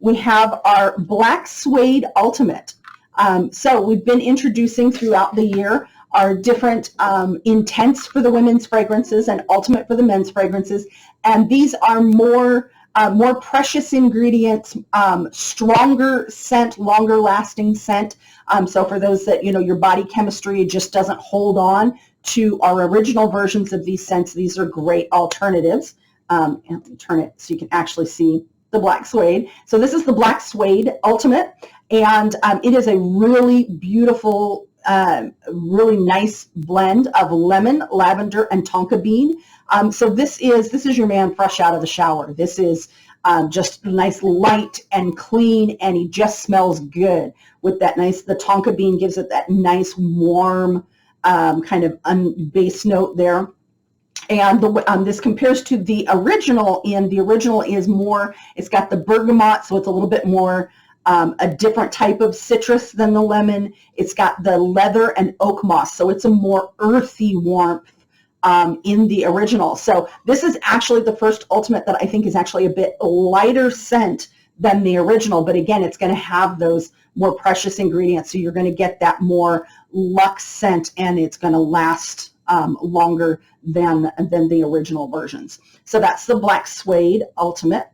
we have our Black Suede Ultimate. So we've been introducing throughout the year our different Intense for the women's fragrances and Ultimate for the men's fragrances. And these are more precious ingredients, stronger scent, longer lasting scent. So for those that, your body chemistry just doesn't hold on to our original versions of these scents, these are great alternatives. And let me turn it so you can actually see the Black Suede. So this is the Black Suede Ultimate, and it is a really beautiful, really nice blend of lemon, lavender, and tonka bean. So this is your man fresh out of the shower. This is just nice, light and clean, and he just smells good with that nice. The tonka bean gives it that nice, warm kind of base note there. And this compares to the original, and the original is more, it's got the bergamot, so it's a little bit more a different type of citrus than the lemon. It's got the leather and oak moss, so it's a more earthy warmth in the original. So this is actually the first Ultimate that I think is actually a bit lighter scent than the original, but again, it's going to have those more precious ingredients, so you're going to get that more luxe scent, and it's going to last longer than the original versions. So that's the Black Suede Ultimate.